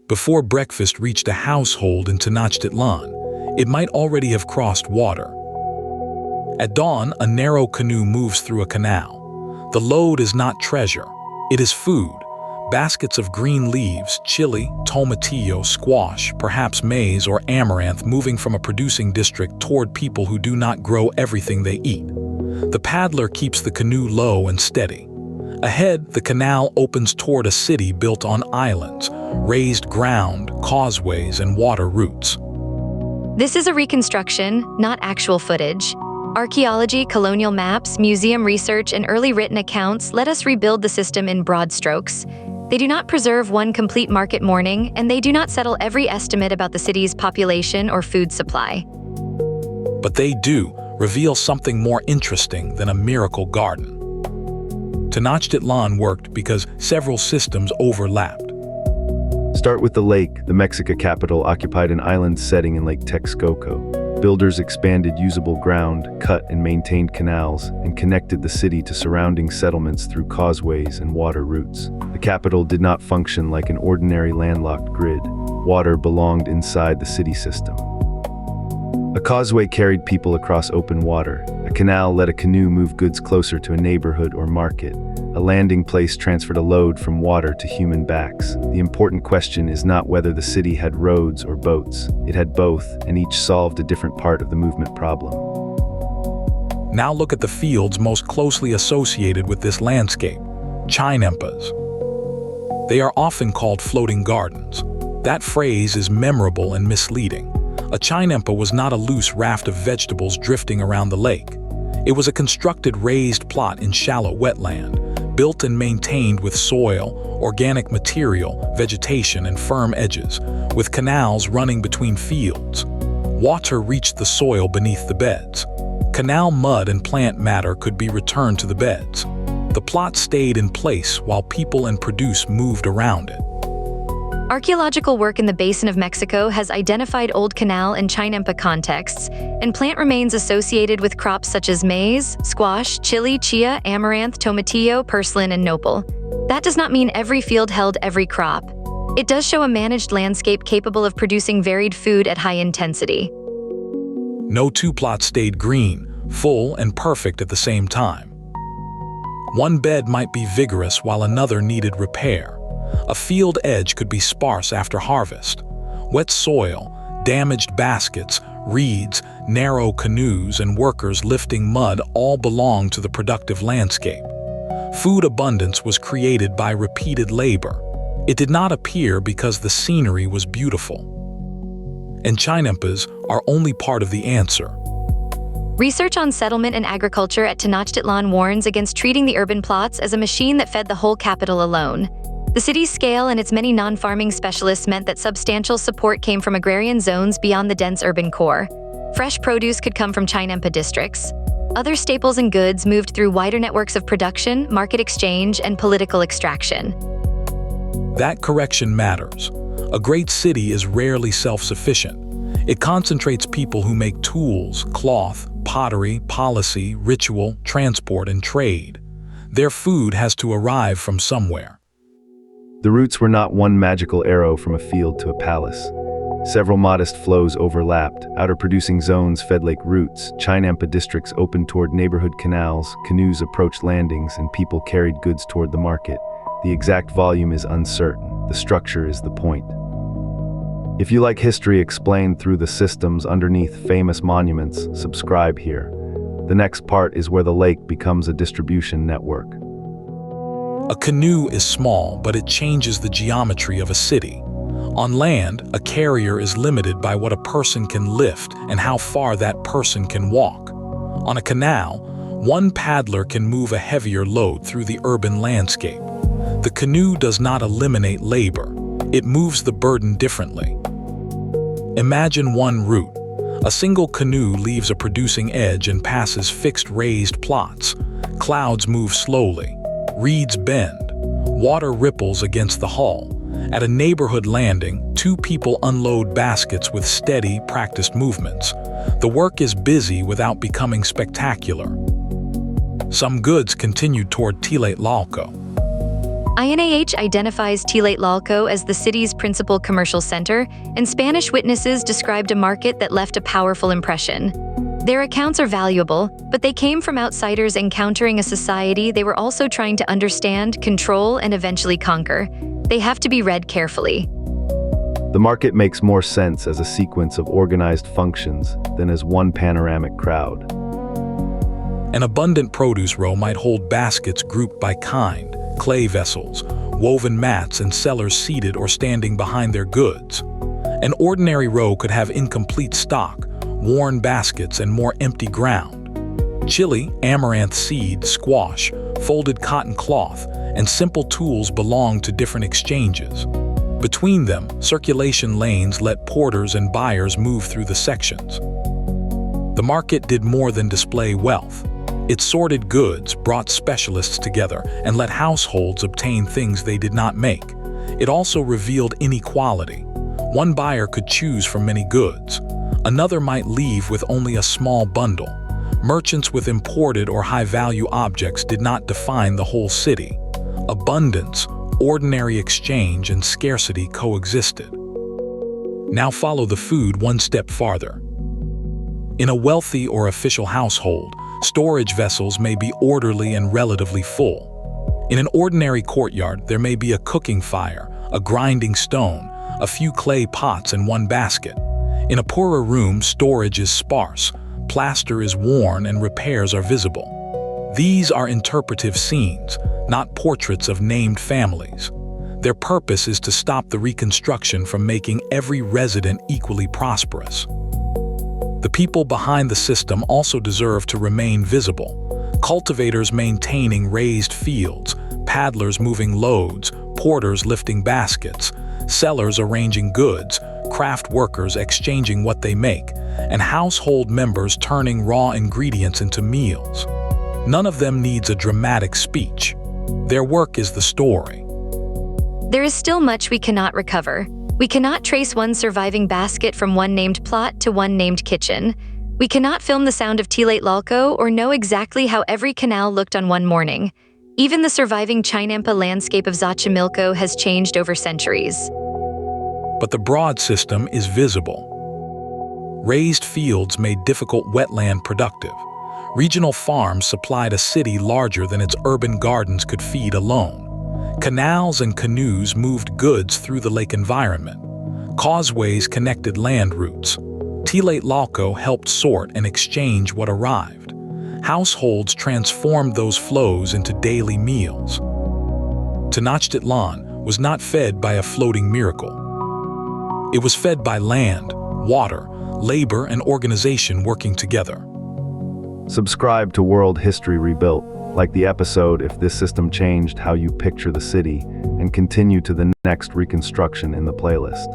Before breakfast reached a household in Tenochtitlan, it might already have crossed water. At dawn, a narrow canoe moves through a canal. The load is not treasure, it is food. Baskets of green leaves, chili, tomatillo, squash, perhaps maize or amaranth moving from a producing district toward people who do not grow everything they eat. The paddler keeps the canoe low and steady. Ahead, the canal opens toward a city built on islands, raised ground, causeways, and water routes. This is a reconstruction, not actual footage. Archaeology, colonial maps, museum research, and early written accounts let us rebuild the system in broad strokes. They do not preserve one complete market morning, and they do not settle every estimate about the city's population or food supply. But they do reveal something more interesting than a miracle garden. Tenochtitlan worked because several systems overlapped. Start with the lake. The Mexica capital occupied an island setting in Lake Texcoco. Builders expanded usable ground, cut and maintained canals, and connected the city to surrounding settlements through causeways and water routes. The capital did not function like an ordinary landlocked grid. Water belonged inside the city system. A causeway carried people across open water. A canal let a canoe move goods closer to a neighborhood or market. A landing place transferred a load from water to human backs. The important question is not whether the city had roads or boats. It had both, and each solved a different part of the movement problem. Now look at the fields most closely associated with this landscape, chinampas. They are often called floating gardens. That phrase is memorable and misleading. A chinampa was not a loose raft of vegetables drifting around the lake. It was a constructed raised plot in shallow wetland, built and maintained with soil, organic material, vegetation, and firm edges, with canals running between fields. Water reached the soil beneath the beds. Canal mud and plant matter could be returned to the beds. The plot stayed in place while people and produce moved around it. Archaeological work in the Basin of Mexico has identified old canal and chinampa contexts, and plant remains associated with crops such as maize, squash, chili, chia, amaranth, tomatillo, purslane, and nopal. That does not mean every field held every crop. It does show a managed landscape capable of producing varied food at high intensity. No two plots stayed green, full, and perfect at the same time. One bed might be vigorous while another needed repair. A field edge could be sparse after harvest. Wet soil, damaged baskets, reeds, narrow canoes, and workers lifting mud all belong to the productive landscape. Food abundance was created by repeated labor. It did not appear because the scenery was beautiful. And chinampas are only part of the answer. Research on settlement and agriculture at Tenochtitlan warns against treating the urban plots as a machine that fed the whole capital alone. The city's scale and its many non-farming specialists meant that substantial support came from agrarian zones beyond the dense urban core. Fresh produce could come from chinampa districts. Other staples and goods moved through wider networks of production, market exchange, and political extraction. That correction matters. A great city is rarely self-sufficient. It concentrates people who make tools, cloth, pottery, policy, ritual, transport, and trade. Their food has to arrive from somewhere. The routes were not one magical arrow from a field to a palace. Several modest flows overlapped. Outer producing zones fed lake routes. Chinampa districts opened toward neighborhood canals. Canoes approached landings, and people carried goods toward the market. The exact volume is uncertain. The structure is the point. If you like history explained through the systems underneath famous monuments, subscribe here. The next part is where the lake becomes a distribution network. A canoe is small, but it changes the geometry of a city. On land, a carrier is limited by what a person can lift and how far that person can walk. On a canal, one paddler can move a heavier load through the urban landscape. The canoe does not eliminate labor. It moves the burden differently. Imagine one route. A single canoe leaves a producing edge and passes fixed raised plots. Clouds move slowly. Reeds bend. Water ripples against the hull. At a neighborhood landing, two people unload baskets with steady, practiced movements. The work is busy without becoming spectacular. Some goods continued toward Tlatelolco. INAH identifies Tlatelolco as the city's principal commercial center, and Spanish witnesses described a market that left a powerful impression. Their accounts are valuable, but they came from outsiders encountering a society they were also trying to understand, control, and eventually conquer. They have to be read carefully. The market makes more sense as a sequence of organized functions than as one panoramic crowd. An abundant produce row might hold baskets grouped by kind, clay vessels, woven mats, and sellers seated or standing behind their goods. An ordinary row could have incomplete stock, worn baskets, and more empty ground. Chili, amaranth seed, squash, folded cotton cloth, and simple tools belong to different exchanges. Between them, circulation lanes let porters and buyers move through the sections. The market did more than display wealth. It sorted goods, brought specialists together, and let households obtain things they did not make. It also revealed inequality. One buyer could choose from many goods. Another might leave with only a small bundle. Merchants with imported or high-value objects did not define the whole city. Abundance, ordinary exchange, and scarcity coexisted. Now follow the food one step farther. In a wealthy or official household, storage vessels may be orderly and relatively full. In an ordinary courtyard, there may be a cooking fire, a grinding stone, a few clay pots, and one basket. In a poorer room, storage is sparse, plaster is worn, and repairs are visible. These are interpretive scenes, not portraits of named families. Their purpose is to stop the reconstruction from making every resident equally prosperous. The people behind the system also deserve to remain visible. Cultivators maintaining raised fields, paddlers moving loads, porters lifting baskets, sellers arranging goods, craft workers exchanging what they make, and household members turning raw ingredients into meals. None of them needs a dramatic speech. Their work is the story. There is still much we cannot recover. We cannot trace one surviving basket from one named plot to one named kitchen. We cannot film the sound of Tlatelolco or know exactly how every canal looked on one morning. Even the surviving Chinampa landscape of Xochimilco has changed over centuries. But the broad system is visible. Raised fields made difficult wetland productive. Regional farms supplied a city larger than its urban gardens could feed alone. Canals and canoes moved goods through the lake environment. Causeways connected land routes. Tlatelolco helped sort and exchange what arrived. Households transformed those flows into daily meals. Tenochtitlan was not fed by a floating miracle. It was fed by land, water, labor, and organization working together. Subscribe to World History Rebuilt, like the episode If This System Changed How You Picture the City, and continue to the next reconstruction in the playlist.